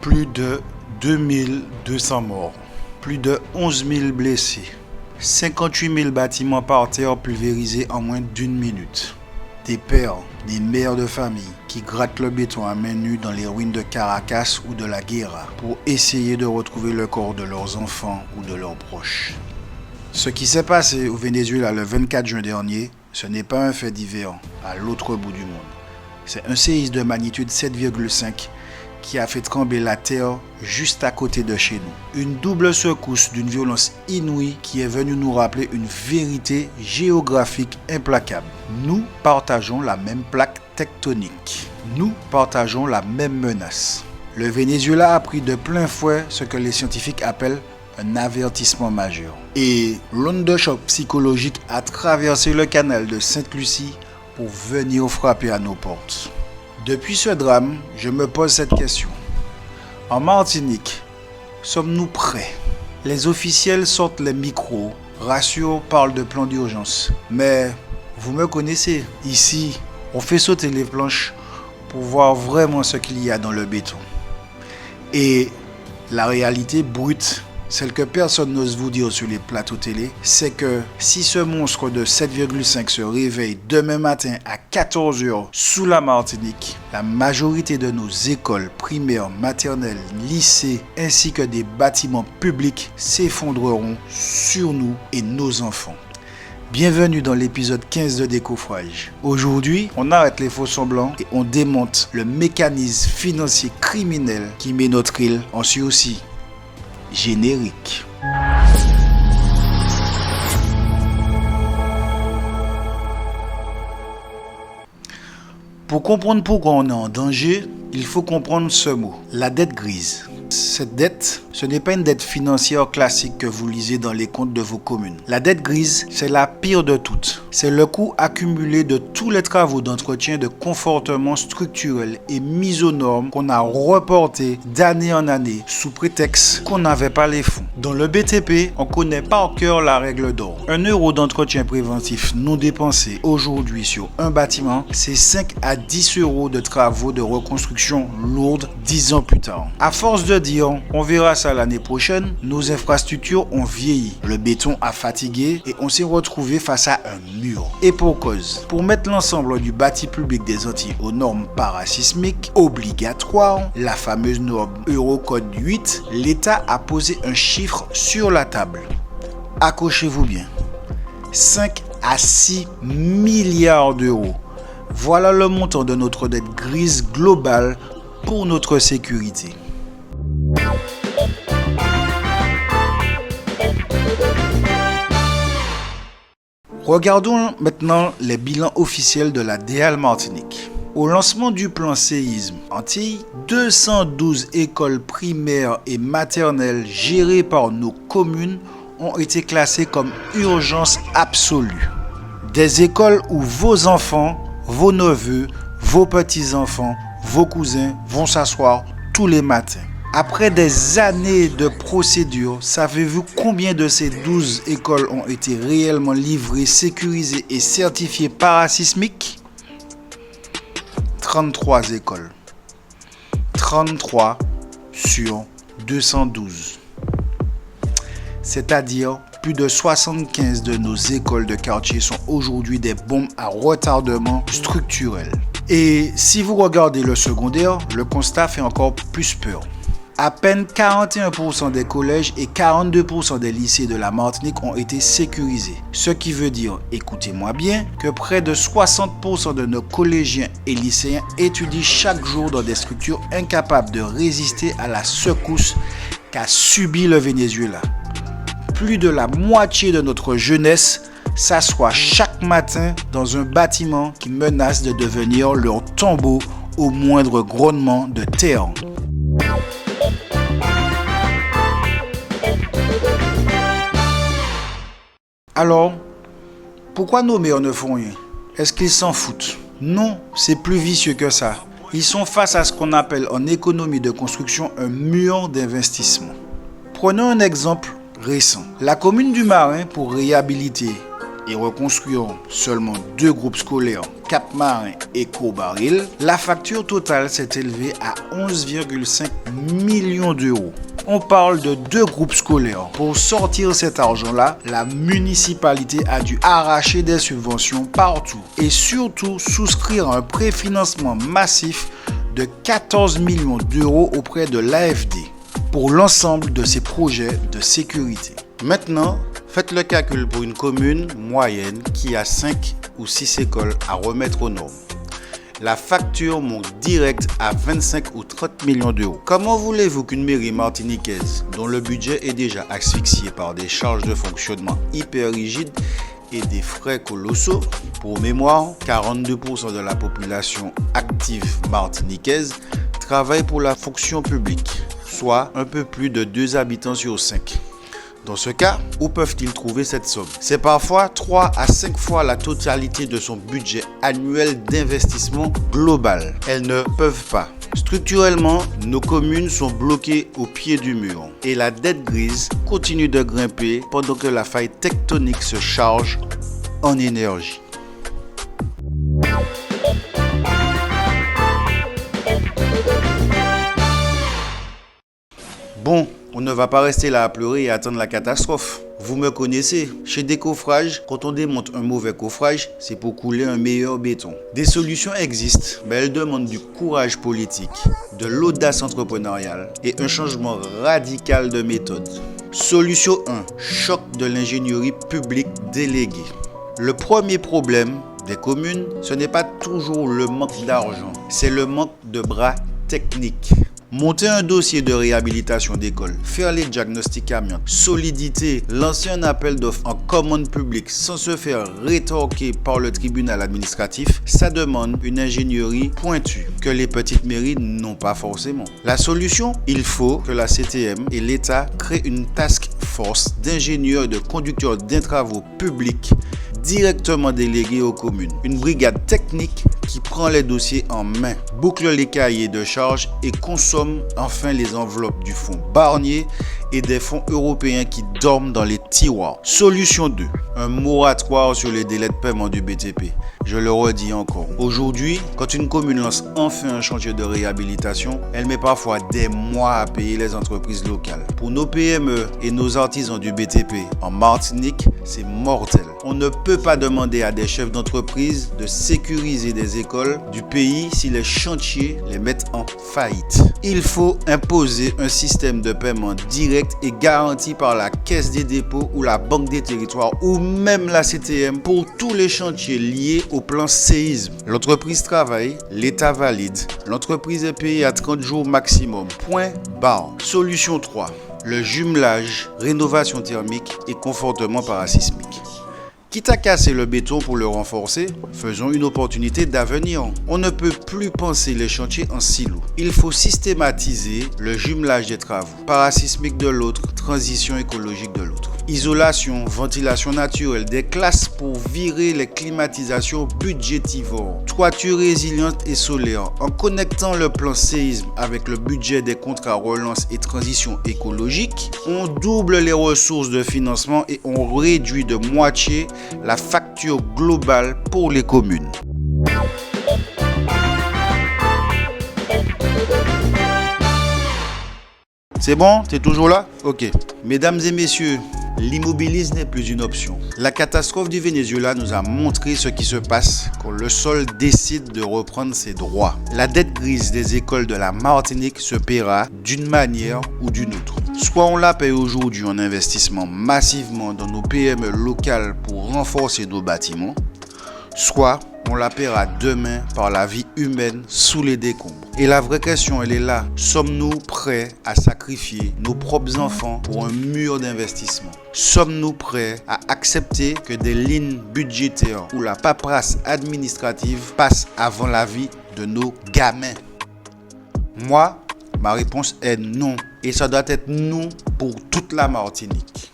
Plus de 2200 morts, plus de 11 000 blessés, 58 000 bâtiments par terre pulvérisés en moins d'une minute. Des pères, des mères de famille qui grattent le béton à main nue dans les ruines de Caracas ou de la Guerra pour essayer de retrouver le corps de leurs enfants ou de leurs proches. Ce qui s'est passé au Venezuela le 24 juin dernier, ce n'est pas un fait divers à l'autre bout du monde. C'est un séisme de magnitude 7,5 qui a fait trembler la terre juste à côté de chez nous. Une double secousse d'une violence inouïe qui est venue nous rappeler une vérité géographique implacable. Nous partageons la même plaque tectonique. Nous partageons la même menace. Le Venezuela a pris de plein fouet ce que les scientifiques appellent un avertissement majeur. Et l'onde de choc psychologique a traversé le canal de Sainte-Lucie pour venir frapper à nos portes. Depuis ce drame, je me pose cette question. En Martinique, sommes-nous prêts? Les officiels sortent les micros, rassurent, parlent de plan d'urgence. Mais vous me connaissez, ici, on fait sauter les planches pour voir vraiment ce qu'il y a dans le béton. Et la réalité brute, celle que personne n'ose vous dire sur les plateaux télé, c'est que si ce monstre de 7,5 se réveille demain matin à 14h sous la Martinique, la majorité de nos écoles primaires, maternelles, lycées ainsi que des bâtiments publics s'effondreront sur nous et nos enfants. Bienvenue dans l'épisode 15 de Décoffrage. Aujourd'hui, on arrête les faux semblants et on démonte le mécanisme financier criminel qui met notre île en sursis. Générique. Pour comprendre pourquoi on est en danger, il faut comprendre ce mot, la dette grise. Cette dette, ce n'est pas une dette financière classique que vous lisez dans les comptes de vos communes. La dette grise, c'est la pire de toutes. C'est le coût accumulé de tous les travaux d'entretien de confortement structurel et mise aux normes qu'on a reportés d'année en année sous prétexte qu'on n'avait pas les fonds. Dans le BTP, on connaît par cœur la règle d'or. 1 euro d'entretien préventif non dépensé aujourd'hui sur un bâtiment, c'est 5 à 10 euros de travaux de reconstruction lourde 10 ans plus tard. À force de dire, on verra ça l'année prochaine, nos infrastructures ont vieilli, le béton a fatigué et on s'est retrouvé face à un mur. Et pour cause, pour mettre l'ensemble du bâti public des Antilles aux normes parasismiques obligatoires, la fameuse norme Eurocode 8, l'État a posé un chiffre sur la table. Accrochez-vous bien, 5 à 6 milliards d'euros. Voilà le montant de notre dette grise globale pour notre sécurité. Regardons maintenant les bilans officiels de la DEAL Martinique. Au lancement du plan séisme Antilles, 212 écoles primaires et maternelles gérées par nos communes ont été classées comme urgence absolue. Des écoles où vos enfants, vos neveux, vos petits-enfants, vos cousins vont s'asseoir tous les matins. Après des années de procédures, savez-vous combien de ces 12 écoles ont été réellement livrées, sécurisées et certifiées parasismiques? 33 écoles. 33 sur 212. C'est-à-dire, plus de 75 de nos écoles de quartier sont aujourd'hui des bombes à retardement structurel. Et si vous regardez le secondaire, le constat fait encore plus peur. À peine 41% des collèges et 42% des lycées de la Martinique ont été sécurisés. Ce qui veut dire, écoutez-moi bien, que près de 60% de nos collégiens et lycéens étudient chaque jour dans des structures incapables de résister à la secousse qu'a subi le Venezuela. Plus de la moitié de notre jeunesse s'assoit chaque matin dans un bâtiment qui menace de devenir leur tombeau au moindre grondement de terre. Alors, pourquoi nos maires ne font rien? Est-ce qu'ils s'en foutent? Non, c'est plus vicieux que ça. Ils sont face à ce qu'on appelle en économie de construction un mur d'investissement. Prenons un exemple récent. La commune du Marin, pour réhabiliter et reconstruiront seulement 2 groupes scolaires, Cap-Marin et Cobaril, la facture totale s'est élevée à 11,5 millions d'euros. On parle de 2 groupes scolaires. Pour sortir cet argent-là, la municipalité a dû arracher des subventions partout et surtout souscrire un préfinancement massif de 14 millions d'euros auprès de l'AFD pour l'ensemble de ses projets de sécurité. Maintenant, faites le calcul pour une commune moyenne qui a 5 ou 6 écoles à remettre aux normes. La facture monte direct à 25 ou 30 millions d'euros. Comment voulez-vous qu'une mairie martiniquaise, dont le budget est déjà asphyxié par des charges de fonctionnement hyper rigides et des frais colossaux, pour mémoire, 42% de la population active martiniquaise travaille pour la fonction publique, soit un peu plus de 2 habitants sur 5. Dans ce cas, où peuvent-ils trouver cette somme? C'est parfois 3 à 5 fois la totalité de son budget annuel d'investissement global. Elles ne peuvent pas. Structurellement, nos communes sont bloquées au pied du mur et la dette grise continue de grimper pendant que la faille tectonique se charge en énergie. Bon, on ne va pas rester là à pleurer et attendre la catastrophe. Vous me connaissez, chez Décoffrage, quand on démonte un mauvais coffrage, c'est pour couler un meilleur béton. Des solutions existent, mais elles demandent du courage politique, de l'audace entrepreneuriale et un changement radical de méthode. Solution 1. Choc de l'ingénierie publique déléguée. Le premier problème des communes, ce n'est pas toujours le manque d'argent, c'est le manque de bras techniques. Monter un dossier de réhabilitation d'école, faire les diagnostics amiantes, solidité, lancer un appel d'offres en commande publique sans se faire rétorquer par le tribunal administratif, ça demande une ingénierie pointue que les petites mairies n'ont pas forcément. La solution, il faut que la CTM et l'État créent une task force d'ingénieurs et de conducteurs d'un travaux publics directement délégués aux communes. Une brigade technique qui prend les dossiers en main, boucle les cahiers de charges et consomme enfin les enveloppes du fonds Barnier et des fonds européens qui dorment dans les tiroirs. Solution 2. Un moratoire sur les délais de paiement du BTP. Je le redis encore. Aujourd'hui, quand une commune lance enfin un chantier de réhabilitation, elle met parfois des mois à payer les entreprises locales. Pour nos PME et nos artisans du BTP en Martinique, c'est mortel. On ne peut pas demander à des chefs d'entreprise de sécuriser des écoles du pays si les chantiers les mettent en faillite. Il faut imposer un système de paiement direct et garanti par la Caisse des dépôts ou la Banque des territoires ou même la CTM pour tous les chantiers liés au plan séisme. L'entreprise travaille, l'État valide. L'entreprise est payée à 30 jours maximum. Point barre. Solution 3. Le jumelage, rénovation thermique et confortement parasismique. Quitte à casser le béton pour le renforcer, faisons une opportunité d'avenir. On ne peut plus penser les chantiers en silos. Il faut systématiser le jumelage des travaux. Parasismique de l'autre, transition écologique de l'autre. Isolation, ventilation naturelle, des classes pour virer les climatisations budgétivores. Toiture résiliente et solaire. En connectant le plan séisme avec le budget des contrats relance et transition écologique, on double les ressources de financement et on réduit de moitié la facture globale pour les communes. C'est bon? T'es toujours là? Ok. Mesdames et messieurs, l'immobilisme n'est plus une option. La catastrophe du Venezuela nous a montré ce qui se passe quand le sol décide de reprendre ses droits. La dette grise des écoles de la Martinique se paiera d'une manière ou d'une autre. Soit on la paie aujourd'hui en investissement massivement dans nos PME locales pour renforcer nos bâtiments, soit on la paiera demain par la vie humaine sous les décombres. Et la vraie question, elle est là. Sommes-nous prêts à sacrifier nos propres enfants pour un mur d'investissement? Sommes-nous prêts à accepter que des lignes budgétaires ou la paperasse administrative passent avant la vie de nos gamins? Moi, ma réponse est non. Et ça doit être non pour toute la Martinique.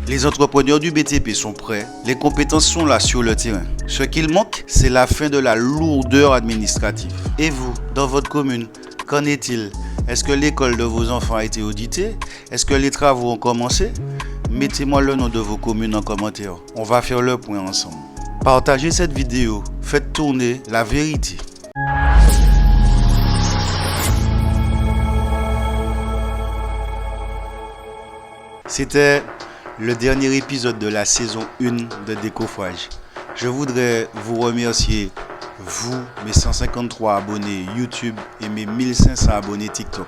Les entrepreneurs du BTP sont prêts, les compétences sont là sur le terrain. Ce qu'il manque, c'est la fin de la lourdeur administrative. Et vous, dans votre commune, qu'en est-il? Est-ce que l'école de vos enfants a été auditée? Est-ce que les travaux ont commencé? Mettez-moi le nom de vos communes en commentaire. On va faire le point ensemble. Partagez cette vidéo. Faites tourner la vérité. C'était le dernier épisode de la saison 1 de Décoffrage. Je voudrais vous remercier, vous, mes 153 abonnés YouTube et mes 1500 abonnés TikTok.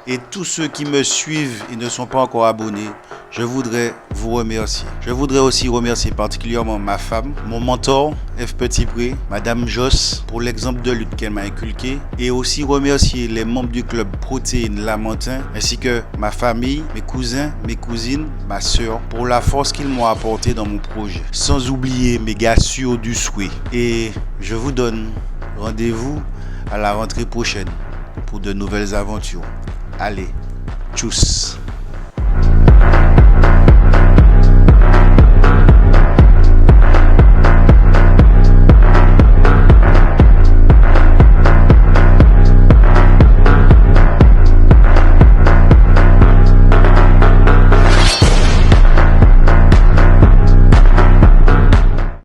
Et tous ceux qui me suivent et ne sont pas encore abonnés, je voudrais vous remercier. Je voudrais aussi remercier particulièrement ma femme, mon mentor, F. Petitpré, Madame Joss, pour l'exemple de lutte qu'elle m'a inculqué. Et aussi remercier les membres du club Protéines Lamentin, ainsi que ma famille, mes cousins, mes cousines, ma soeur, pour la force qu'ils m'ont apportée dans mon projet. Sans oublier mes gars sûrs du souhait. Et je vous donne rendez-vous à la rentrée prochaine pour de nouvelles aventures. Allez, tchuss!